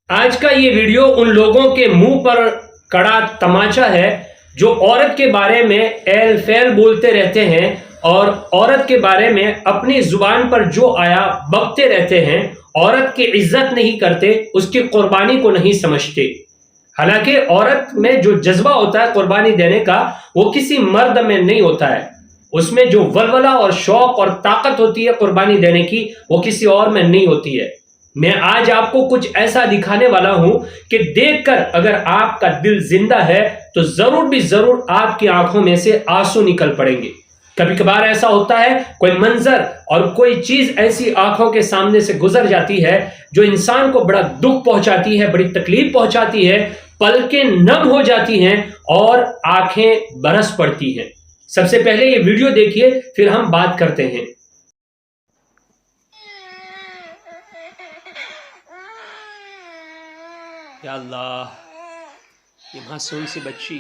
آج کا یہ ویڈیو ان لوگوں کے منہ پر کڑا تماچا ہے جو عورت کے بارے میں ایل فیل بولتے رہتے ہیں اور عورت کے بارے میں اپنی زبان پر جو آیا بکتے رہتے ہیں، عورت کی عزت نہیں کرتے، اس کی قربانی کو نہیں سمجھتے۔ حالانکہ عورت میں جو جذبہ ہوتا ہے قربانی دینے کا، وہ کسی مرد میں نہیں ہوتا ہے۔ اس میں جو ولولہ اور شوق اور طاقت ہوتی ہے قربانی دینے کی، وہ کسی اور میں نہیں ہوتی ہے۔ میں آج آپ کو کچھ ایسا دکھانے والا ہوں کہ دیکھ کر اگر آپ کا دل زندہ ہے تو ضرور بھی ضرور آپ کی آنکھوں میں سے آنسو نکل پڑیں گے۔ کبھی کبھار ایسا ہوتا ہے، کوئی منظر اور کوئی چیز ایسی آنکھوں کے سامنے سے گزر جاتی ہے جو انسان کو بڑا دکھ پہنچاتی ہے، بڑی تکلیف پہنچاتی ہے، پلکیں نم ہو جاتی ہیں اور آنکھیں برس پڑتی ہیں۔ سب سے پہلے یہ ویڈیو دیکھیے، پھر ہم بات کرتے ہیں۔ یا اللہ، یہ معصوم سی بچی،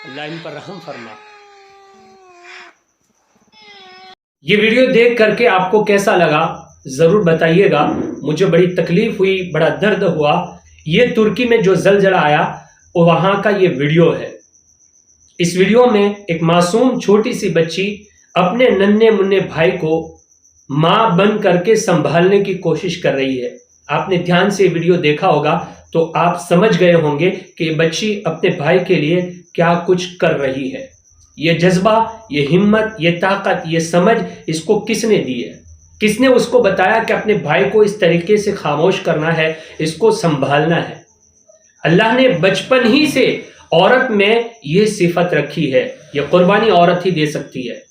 اللہ ان پر رحم فرما۔ یہ ویڈیو دیکھ کر کے آپ کو کیسا لگا ضرور بتائیے گا۔ مجھے بڑی تکلیف ہوئی، بڑا درد ہوا۔ یہ ترکی میں جو زلزلہ آیا وہاں کا یہ ویڈیو ہے۔ اس ویڈیو میں ایک معصوم چھوٹی سی بچی اپنے ننھے منھے بھائی کو ماں بن کر کے سنبھالنے کی کوشش کر رہی ہے۔ آپ نے دھیان سے ویڈیو دیکھا ہوگا تو آپ سمجھ گئے ہوں گے کہ یہ بچی اپنے بھائی کے لیے کیا کچھ کر رہی ہے۔ یہ جذبہ، یہ ہمت، یہ طاقت، یہ سمجھ اس کو کس نے دی ہے؟ کس نے اس کو بتایا کہ اپنے بھائی کو اس طریقے سے خاموش کرنا ہے، اس کو سنبھالنا ہے؟ اللہ نے بچپن ہی سے عورت میں یہ صفت رکھی ہے۔ یہ قربانی عورت ہی دے سکتی ہے۔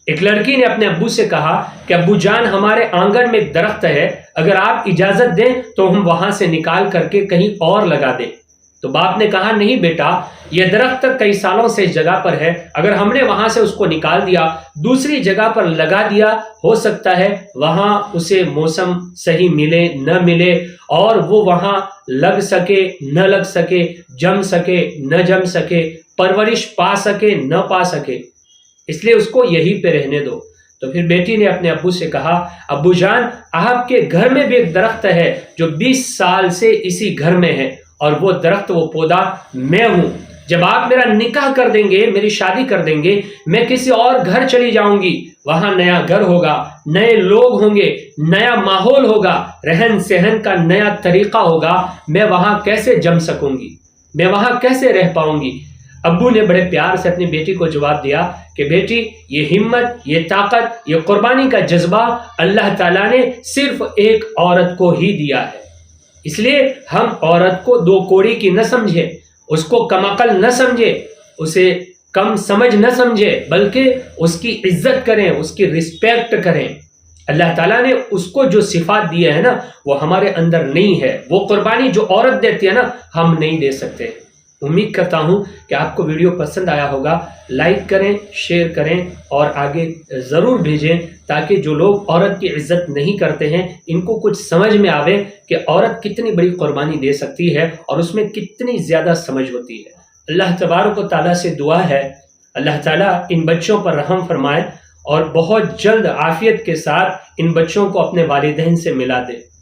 ایک لڑکی نے اپنے ابو سے کہا کہ ابو جان، ہمارے آنگن میں ایک درخت ہے، اگر آپ اجازت دیں تو ہم وہاں سے نکال کر کے کہیں اور لگا دیں۔ تو باپ نے کہا نہیں بیٹا، یہ درخت کئی سالوں سے اس جگہ پر ہے، اگر ہم نے وہاں سے اس کو نکال دیا، دوسری جگہ پر لگا دیا، ہو سکتا ہے وہاں اسے موسم صحیح ملے نہ ملے اور وہ وہاں لگ سکے نہ لگ سکے، جم سکے نہ جم سکے، پرورش پا سکے نہ پا سکے، اس لیے اس کو یہیں پہ رہنے دو۔ تو پھر بیٹی نے اپنے ابو سے کہا ابو جان، آپ کے گھر میں بھی ایک درخت ہے جو 20 سال سے اسی گھر میں ہے، اور وہ درخت، وہ پودا میں ہوں۔ جب آپ میرا نکاح کر دیں گے، میری شادی کر دیں گے، میں کسی اور گھر چلی جاؤں گی، وہاں نیا گھر ہوگا، نئے لوگ ہوں گے، نیا ماحول ہوگا، رہن سہن کا نیا طریقہ ہوگا، میں وہاں کیسے جم سکوں گی، میں وہاں کیسے رہ پاؤں گی؟ ابو نے بڑے پیار سے اپنی بیٹی کو جواب دیا کہ بیٹی، یہ ہمت، یہ طاقت، یہ قربانی کا جذبہ اللہ تعالیٰ نے صرف ایک عورت کو ہی دیا ہے۔ اس لیے ہم عورت کو دو کوڑی کی نہ سمجھے، اس کو کم عقل نہ سمجھے، اسے کم سمجھ نہ سمجھے، بلکہ اس کی عزت کریں، اس کی رسپیکٹ کریں۔ اللہ تعالیٰ نے اس کو جو صفات دی ہے نا، وہ ہمارے اندر نہیں ہے۔ وہ قربانی جو عورت دیتی ہے نا، ہم نہیں دے سکتے۔ امید کرتا ہوں کہ آپ کو ویڈیو پسند آیا ہوگا۔ لائک کریں، شیئر کریں اور آگے ضرور بھیجیں تاکہ جو لوگ عورت کی عزت نہیں کرتے ہیں ان کو کچھ سمجھ میں آوے کہ عورت کتنی بڑی قربانی دے سکتی ہے اور اس میں کتنی زیادہ سمجھ ہوتی ہے۔ اللہ تبارک و تعالیٰ سے دعا ہے اللہ تعالیٰ ان بچوں پر رحم فرمائے اور بہت جلد عافیت کے ساتھ ان بچوں کو اپنے والدین سے ملا دے۔